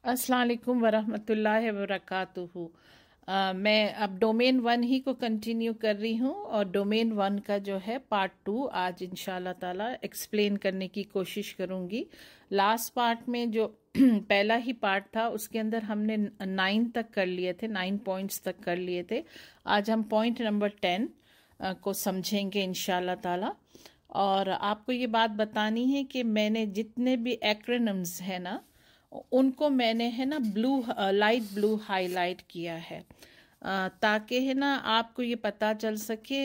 अस्सलाम वालेकुम वरहमतुल्लाहि वबरकातुहू। मैं अब डोमेन 1 ही को कंटिन्यू कर रही हूँ और डोमेन 1 का जो है पार्ट 2 आज इंशाल्लाह ताला एक्सप्लेन करने की कोशिश करूँगी। लास्ट पार्ट में जो पहला ही पार्ट था उसके अंदर हमने 9 तक कर लिए थे, 9 पॉइंट्स तक कर लिए थे। आज हम पॉइंट नंबर 10 को समझेंगे इंशाल्लाह ताला। और आपको ये बात बतानी है कि मैंने जितने भी एक्रोनिम्स है ना उनको मैंने है ना लाइट ब्लू हाईलाइट किया है, ताकि है ना आपको ये पता चल सके।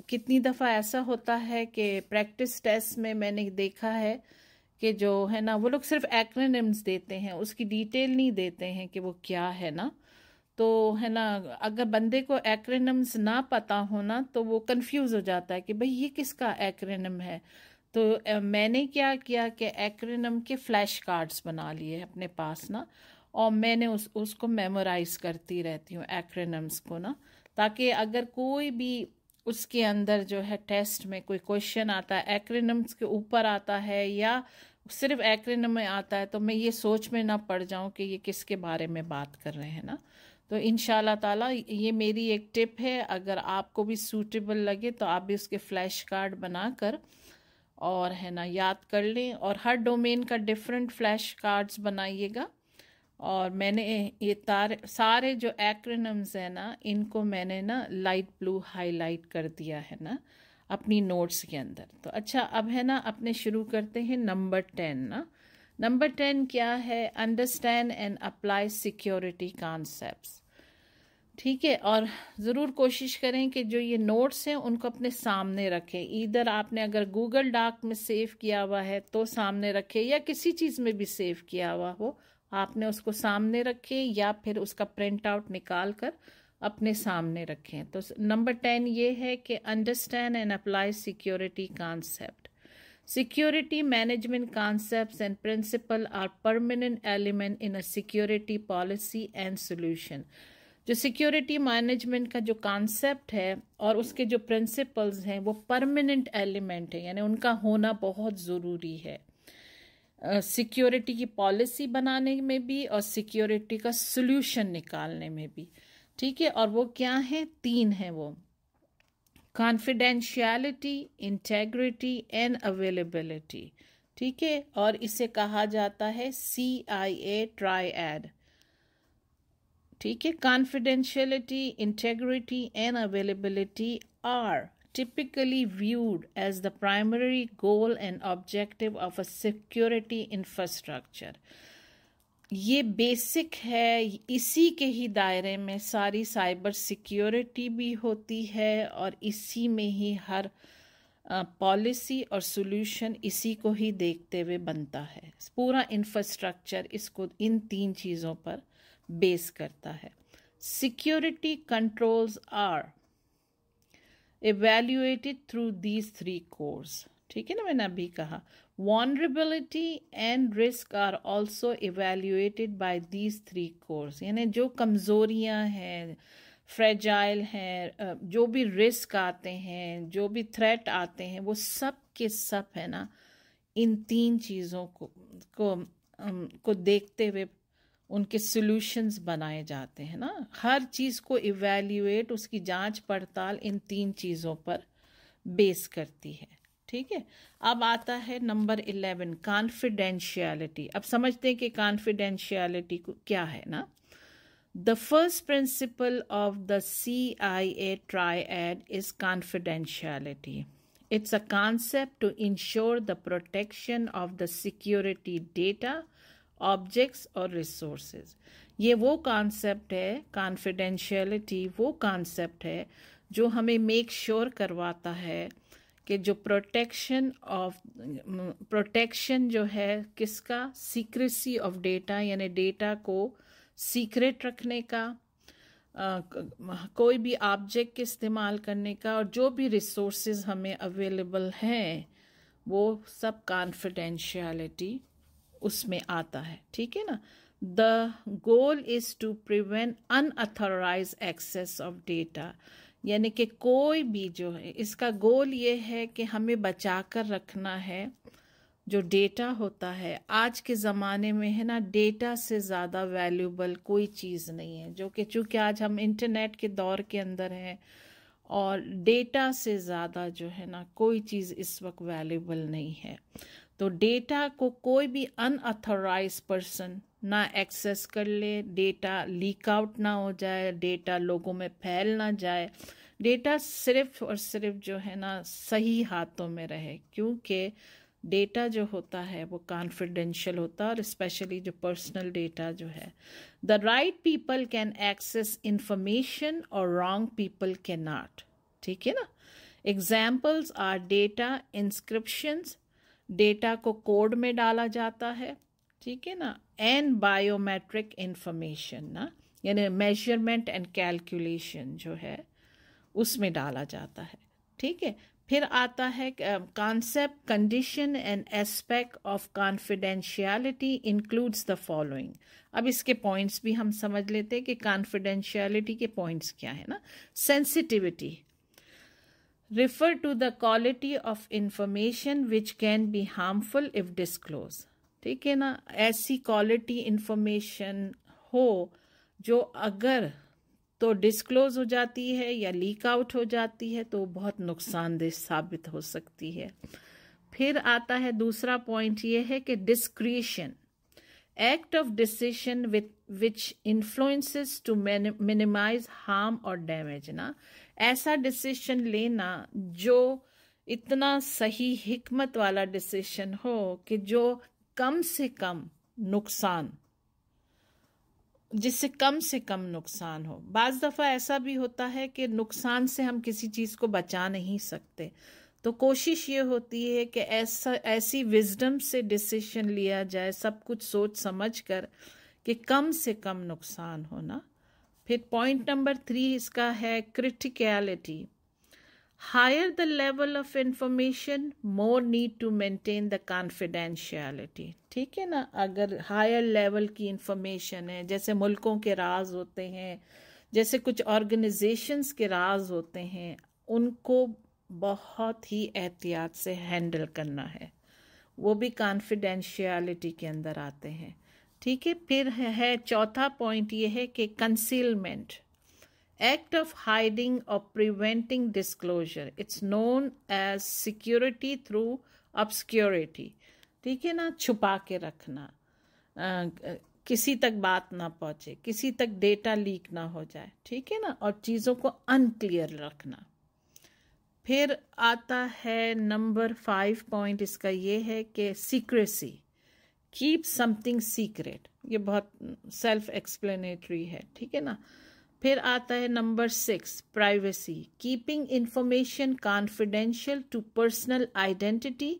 कितनी दफ़ा ऐसा होता है कि प्रैक्टिस टेस्ट में मैंने देखा है कि जो है ना वो लोग सिर्फ एक्रोनिम्स देते हैं, उसकी डिटेल नहीं देते हैं कि वो क्या है ना। तो है ना, अगर बंदे को एक्रोनिम्स ना पता हो ना तो वो कंफ्यूज हो जाता है कि भाई ये किसका एक्रोनिम है। तो मैंने क्या किया कि एक्रोनिम के फ्लैश कार्ड्स बना लिए अपने पास ना, और मैंने उसको मेमोराइज करती रहती हूँ एक्रोनिम्स को ना, ताकि अगर कोई भी उसके अंदर जो है टेस्ट में कोई क्वेश्चन आता है एक्रोनिम्स के ऊपर आता है या सिर्फ एक्रोनिम में आता है तो मैं ये सोच में ना पड़ जाऊं कि ये किसके बारे में बात कर रहे हैं ना। तो इंशाल्लाह ताला ये मेरी एक टिप है, अगर आपको भी सूटेबल लगे तो आप भी उसके फ्लैश कार्ड बनाकर और है ना याद कर लें, और हर डोमेन का डिफरेंट फ्लैश कार्ड्स बनाइएगा। और मैंने ये सारे जो एक्रोनिम्स है ना इनको मैंने ना लाइट ब्लू हाईलाइट कर दिया है ना अपनी नोट्स के अंदर। तो अच्छा, अब है ना अपने शुरू करते हैं नंबर 10 ना। नंबर 10 क्या है? Understand and apply security concepts. ठीक है, और ज़रूर कोशिश करें कि जो ये नोट्स हैं उनको अपने सामने रखें। इधर आपने अगर गूगल डॉक में सेव किया हुआ है तो सामने रखें, या किसी चीज़ में भी सेव किया हुआ हो आपने उसको सामने रखें, या फिर उसका प्रिंट आउट निकाल कर अपने सामने रखें। तो नंबर 10 ये है कि understand and apply security concept. Security management concepts and principles are permanent element in a security policy and solution। जो सिक्योरिटी मैनेजमेंट का जो कॉन्सेप्ट है और उसके जो प्रिंसिपल्स हैं वो परमानेंट एलिमेंट है, यानी उनका होना बहुत ज़रूरी है सिक्योरिटी की पॉलिसी बनाने में भी और सिक्योरिटी का सॉल्यूशन निकालने में भी। ठीक है, और वो क्या है? 3 है वो: कॉन्फिडेंशियलिटी, इंटेग्रिटी एंड अवेलेबिलिटी। ठीक है, और इसे कहा जाता है CIA ट्रायड। ठीक है, confidentiality, integrity and availability are typically viewed as the primary goal and objective of a security infrastructure। ये बेसिक है, इसी के ही दायरे में सारी साइबर सिक्योरिटी भी होती है और इसी में ही हर पॉलिसी और सॉल्यूशन इसी को ही देखते हुए बनता है। पूरा इंफ्रास्ट्रक्चर इसको इन 3 चीज़ों पर बेस करता है। Security controls are evaluated through these 3 cores। ठीक है ना, मैंने अभी कहा vulnerability and risk are also evaluated by these 3 cores। यानी जो कमज़ोरियां हैं, फ्रेजाइल हैं, जो भी रिस्क आते हैं, जो भी थ्रेट आते हैं, वो सब के सब है ना इन 3 चीज़ों को देखते हुए उनके सॉल्यूशंस बनाए जाते हैं ना। हर चीज़ को इवैल्यूएट, उसकी जांच पड़ताल इन 3 चीज़ों पर बेस करती है। ठीक है, अब आता है नंबर 11, कॉन्फिडेंशियलिटी। अब समझते हैं कि कॉन्फिडेंशियलिटी को क्या है ना। The first principle of the CIA triad is confidentiality. It's a concept to ensure the protection of the security data, objects और रिसोर्सेज। ये वो कॉन्सेप्ट है, कॉन्फिडेंशियलिटी वो कॉन्सेप्ट है जो हमें मेक श्योर करवाता है कि जो प्रोटेक्शन जो है किसका, सीक्रेसी ऑफ डेटा, यानी डेटा को सीक्रेट रखने का, कोई भी ऑब्जेक्ट के इस्तेमाल करने का, और जो भी रिसोर्सेज हमें अवेलेबल हैं वो सब कॉन्फिडेंशियलिटी उसमें आता है। ठीक है ना। The goal is to prevent unauthorise access of data, यानी कि कोई भी जो है, इसका गोल ये है कि हमें बचा कर रखना है जो डेटा होता है आज के ज़माने में है ना, डेटा से ज़्यादा वैल्यूबल कोई चीज़ नहीं है, जो कि चूँकि आज हम इंटरनेट के दौर के अंदर हैं, और डेटा से ज़्यादा जो है ना कोई चीज़ इस वक्त वैल्यूबल नहीं है। तो डेटा को कोई भी अनऑथराइज पर्सन ना एक्सेस कर ले, डेटा लीक आउट ना हो जाए, डेटा लोगों में फैल ना जाए, डेटा सिर्फ और सिर्फ जो है ना सही हाथों में रहे, क्योंकि डेटा जो होता है वो कॉन्फिडेंशियल होता है, और स्पेशली जो पर्सनल डेटा जो है, the right people can access information और रॉन्ग पीपल कैन नॉट। ठीक है ना। Examples are data inscriptions, data को कोड में डाला जाता है, ठीक है ना, एंड बायोमेट्रिक इंफॉर्मेशन ना, यानी मेजरमेंट एंड कैलकुलेशन जो है उसमें डाला जाता है। ठीक है। फिर आता है concept, condition and aspect of confidentiality includes the following. अब इसके पॉइंट्स भी हम समझ लेते हैं कि कॉन्फिडेंशियलिटी के पॉइंट्स क्या है ना। Sensitivity, refer to the quality of information which can be harmful if disclosed। ठीक है ना, ऐसी क्वालिटी इंफॉर्मेशन हो जो अगर तो डिस्क्लोज हो जाती है या लीक आउट हो जाती है तो बहुत नुकसानदेह साबित हो सकती है। फिर आता है दूसरा पॉइंट ये है कि discretion, act of decision which influences to minimize harm और डैमेज ना, ऐसा डिसीजन लेना जो इतना सही हिकमत वाला डिसीजन हो कि जो कम से कम नुकसान, जिससे कम से कम नुकसान हो। बाज़ दफ़ा ऐसा भी होता है कि नुकसान से हम किसी चीज़ को बचा नहीं सकते, तो कोशिश ये होती है कि ऐसी विजडम से डिसीजन लिया जाए, सब कुछ सोच समझ कर, कि कम से कम नुकसान हो ना। फिर पॉइंट नंबर 3 इसका है criticality, higher the level of information more need to maintain the confidentiality. ठीक है ना, अगर हायर लेवल की इंफॉर्मेशन है, जैसे मुल्कों के राज होते हैं, जैसे कुछ ऑर्गेनाइजेशंस के राज होते हैं, उनको बहुत ही एहतियात से हैंडल करना है, वो भी कॉन्फिडेंशियलिटी के अंदर आते हैं। ठीक है। फिर है चौथा पॉइंट ये है कि कंसीलमेंट, एक्ट ऑफ हाइडिंग और preventing disclosure, it's known as security through obscurity. ठीक है ना, छुपा के रखना, किसी तक बात ना पहुंचे, किसी तक डेटा लीक ना हो जाए। ठीक है ना, और चीज़ों को अनक्लियर रखना। फिर आता है नंबर 5 पॉइंट, इसका ये है कि सीक्रेसी, कीप समथिंग सीक्रेट, ये बहुत सेल्फ एक्सप्लेनेटरी है। ठीक है ना। फिर आता है number 6 privacy, keeping information confidential to personal identity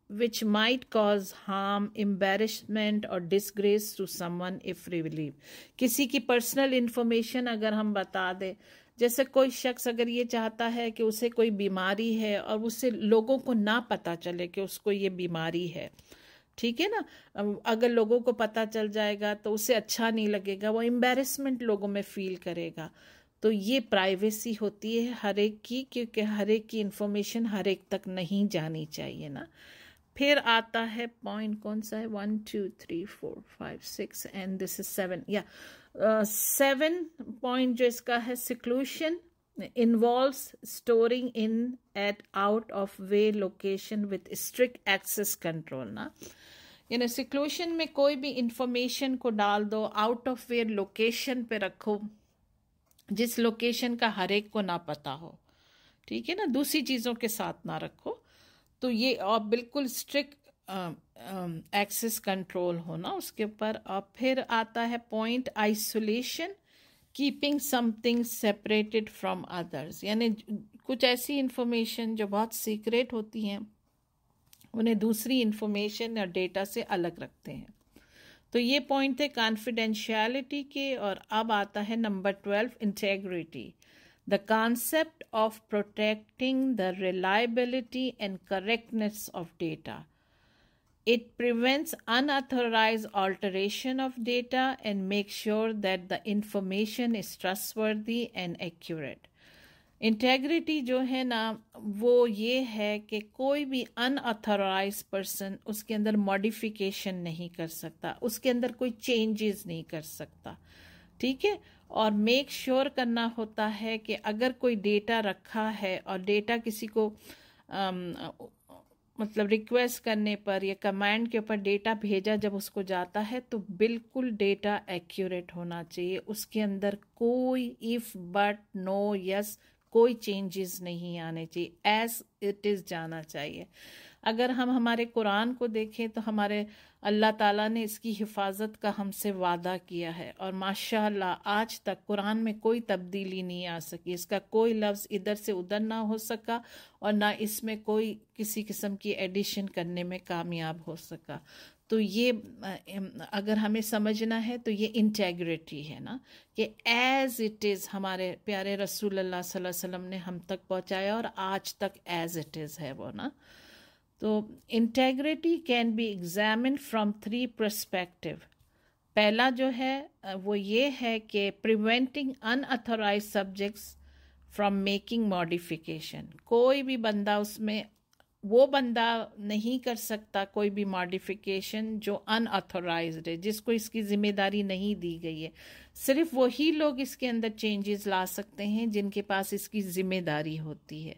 which might cause harm, embarrassment or disgrace to someone if revealed। किसी की पर्सनल इंफॉर्मेशन अगर हम बता दें, जैसे कोई शख्स अगर ये चाहता है कि उसे कोई बीमारी है और उससे लोगों को ना पता चले कि उसको ये बीमारी है, ठीक है ना, अगर लोगों को पता चल जाएगा तो उसे अच्छा नहीं लगेगा, वो एम्बैरेसमेंट लोगों में फील करेगा। तो ये प्राइवेसी होती है हर एक की, क्योंकि हर एक की इंफॉर्मेशन हर एक तक नहीं जानी चाहिए ना। फिर आता है पॉइंट कौन सा है, 1 2 3 4 5 6 एंड दिस इज 7 या 7 पॉइंट जो इसका है, सिक्लूशन involves storing in at out of way location with strict access control ना, यानी सिक्लूशन में कोई भी इंफॉर्मेशन को डाल दो, आउट ऑफ वे लोकेशन पे रखो, जिस लोकेशन का हर एक को ना पता हो। ठीक है ना, दूसरी चीज़ों के साथ ना रखो, तो ये और बिल्कुल स्ट्रिक्ट एक्सेस कंट्रोल होना उसके ऊपर। और फिर आता है point isolation, keeping something separated from others, यानी कुछ ऐसी इंफॉर्मेशन जो बहुत सीक्रेट होती हैं उन्हें दूसरी इंफॉर्मेशन और डेटा से अलग रखते हैं। तो ये पॉइंट थे कॉन्फिडेंशियलिटी के। और अब आता है number 12 integrity, the concept of protecting the reliability and correctness of data. It prevents unauthorized alteration of data and makes sure that the information is trustworthy and accurate। Integrity जो है ना वो ये है कि कोई भी अनऑथराइज पर्सन उसके अंदर मॉडिफिकेशन नहीं कर सकता, उसके अंदर कोई चेंजेस नहीं कर सकता, ठीक है। और मेक श्योर करना होता है कि अगर कोई डेटा रखा है और डेटा किसी को मतलब रिक्वेस्ट करने पर या कमांड के ऊपर डेटा भेजा जब उसको जाता है तो बिल्कुल डेटा एक्यूरेट होना चाहिए, उसके अंदर कोई इफ बट नो यस कोई चेंजेस नहीं आने चाहिए, एज इट इज़ जाना चाहिए। अगर हम हमारे कुरान को देखें तो हमारे अल्लाह ताला ने इसकी हिफाजत का हमसे वादा किया है और माशाअल्लाह आज तक कुरान में कोई तब्दीली नहीं आ सकी, इसका कोई लफ्ज़ इधर से उधर ना हो सका और ना इसमें कोई किसी किस्म की एडिशन करने में कामयाब हो सका। तो ये अगर हमें समझना है तो ये इंटेग्रिटी है ना कि एज इट इज़ हमारे प्यारे रसूल अल्लाह सल्लल्लाहु अलैहि वसल्लम ने हम तक पहुंचाया और आज तक एज इट इज़ है वो ना। तो integrity can be examine from 3 perspective. पहला जो है वो ये है कि preventing unauthorize subjects from making modification. कोई भी बंदा उसमें वो बंदा नहीं कर सकता कोई भी मॉडिफिकेशन जो अनऑथराइज्ड है, जिसको इसकी जिम्मेदारी नहीं दी गई है। सिर्फ वही लोग इसके अंदर चेंजेस ला सकते हैं जिनके पास इसकी जिम्मेदारी होती है,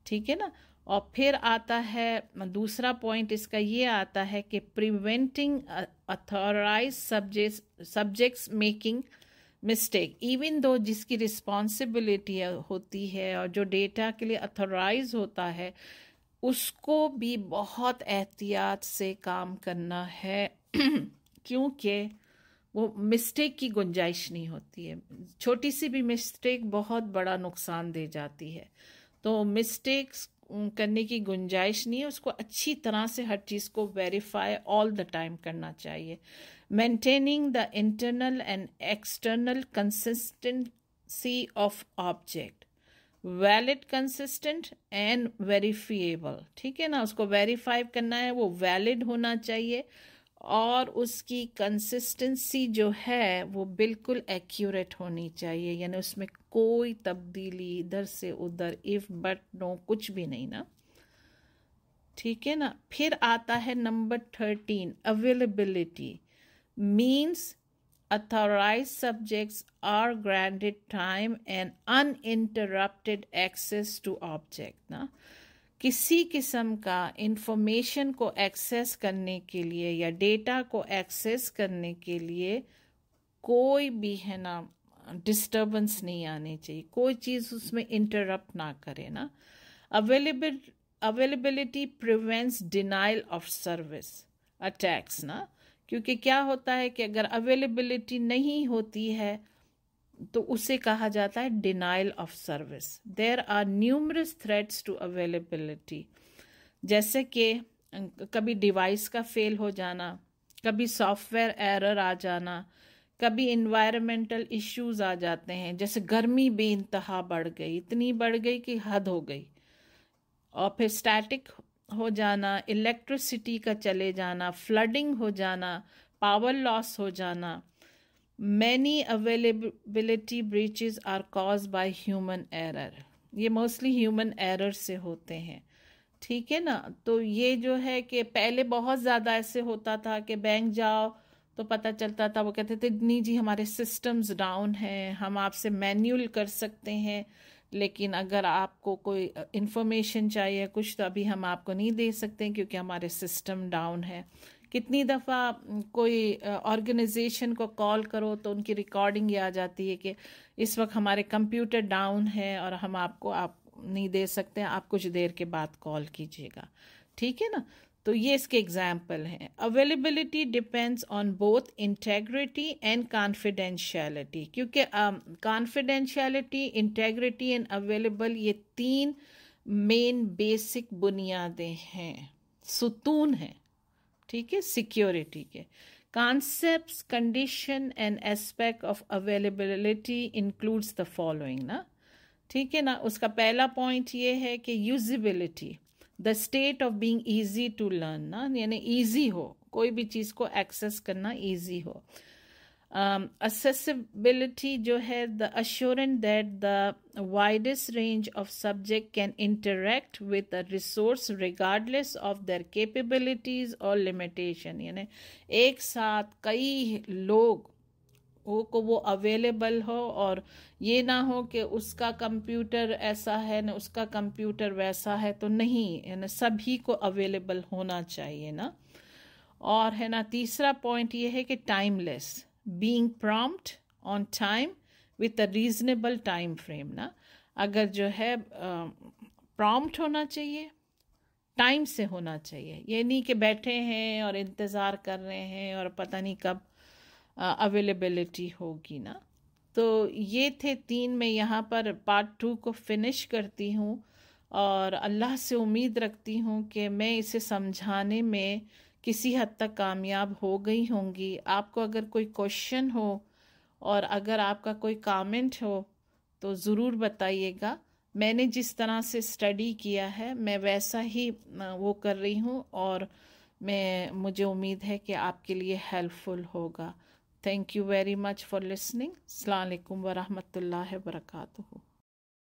ठीक है ना। और फिर आता है दूसरा पॉइंट इसका ये आता है कि preventing authorise subjects making mistake, even though जिसकी रिस्पॉन्सिबिलिटी होती है और जो डेटा के लिए अथॉराइज होता है उसको भी बहुत एहतियात से काम करना है क्योंकि वो मिस्टेक की गुंजाइश नहीं होती है। छोटी सी भी मिस्टेक बहुत बड़ा नुकसान दे जाती है, तो मिस्टेक्स करने की गुंजाइश नहीं है, उसको अच्छी तरह से हर चीज़ को वेरीफाई ऑल द टाइम करना चाहिए। Maintaining the internal and external consistency of object, valid, consistent and verifiable, ठीक है ना। उसको वेरीफाई करना है, वो वैलिड होना चाहिए और उसकी कंसिस्टेंसी जो है वो बिल्कुल एक्यूरेट होनी चाहिए, यानी उसमें कोई तब्दीली इधर से उधर इफ बट नो कुछ भी नहीं ना, ठीक है ना। फिर आता है number 13 availability, means authorized subjects are granted time and uninterrupted access to object ना। किसी किस्म का इंफॉर्मेशन को एक्सेस करने के लिए या डेटा को एक्सेस करने के लिए कोई भी है ना डिस्टर्बेंस नहीं आनी चाहिए, कोई चीज़ उसमें इंटरप्ट ना करे ना। Availability prevents denial of service attacks ना, क्योंकि क्या होता है कि अगर अवेलेबिलिटी नहीं होती है तो उसे कहा जाता है denial of service. There are numerous threats to availability, जैसे कि कभी डिवाइस का फेल हो जाना, कभी सॉफ्टवेयर एरर आ जाना, कभी इन्वायरमेंटल इश्यूज आ जाते हैं, जैसे गर्मी बेइंतहा बढ़ गई, इतनी बढ़ गई कि हद हो गई, और फिर स्टैटिक हो जाना, इलेक्ट्रिसिटी का चले जाना, फ्लडिंग हो जाना, पावर लॉस हो जाना। Many availability breaches are cause by human error, ये मोस्टली ह्यूमन एरर से होते हैं, ठीक है ना। तो ये जो है कि पहले बहुत ज़्यादा ऐसे होता था कि बैंक जाओ तो पता चलता था, वो कहते थे नहीं जी हमारे सिस्टम्स डाउन हैं, हम आपसे मैन्युअल कर सकते हैं, लेकिन अगर आपको कोई इंफॉर्मेशन चाहिए कुछ तो अभी हम आपको नहीं दे सकते क्योंकि हमारे सिस्टम डाउन है। कितनी दफ़ा कोई ऑर्गेनाइजेशन को कॉल करो तो उनकी रिकॉर्डिंग ये आ जाती है कि इस वक्त हमारे कंप्यूटर डाउन है और हम आपको आप नहीं दे सकते, आप कुछ देर के बाद कॉल कीजिएगा, ठीक है ना। तो ये इसके एग्जाम्पल हैं। Availability depends on both integrity and confidentiality, क्योंकि कॉन्फिडेंशियलिटी, इंटेग्रिटी एंड अवेलेबल ये 3 मेन बेसिक बुनियादें हैं, सुतून हैं, ठीक है, सिक्योरिटी के। Concepts, condition and aspect of availability includes the following ना, ठीक है ना। उसका पहला पॉइंट ये है कि usability, the state of being easy to learn ना, यानी ईजी हो, कोई भी चीज़ को एक्सेस करना ईजी हो। accessibility जो है, the assurance that the widest range of subject can interact with a resource regardless of their capabilities or limitation, यानी एक साथ कई लोग को वो अवेलेबल हो, और ये ना हो कि उसका कंप्यूटर ऐसा है ना उसका कंप्यूटर वैसा है, तो नहीं, है ना, सभी को अवेलेबल होना चाहिए ना। और है ना, तीसरा पॉइंट ये है कि timeless, being prompt on time with a reasonable time frame ना। अगर जो है प्रॉम्प्ट होना चाहिए, टाइम से होना चाहिए, ये नहीं कि बैठे हैं और इंतज़ार कर रहे हैं और पता नहीं कब अवेलेबिलिटी होगी ना। तो ये थे 3, मैं यहाँ पर पार्ट 2 को फिनिश करती हूँ, और अल्लाह से उम्मीद रखती हूँ कि मैं इसे समझाने में किसी हद तक कामयाब हो गई होंगी। आपको अगर कोई क्वेश्चन हो और अगर आपका कोई कमेंट हो तो ज़रूर बताइएगा। मैंने जिस तरह से स्टडी किया है मैं वैसा ही वो कर रही हूँ, और मुझे उम्मीद है कि आपके लिए हेल्पफुल होगा। Thank you very much for listening. अस्सलाम वालेकुम व रहमतुल्लाहि व बरकातुहू।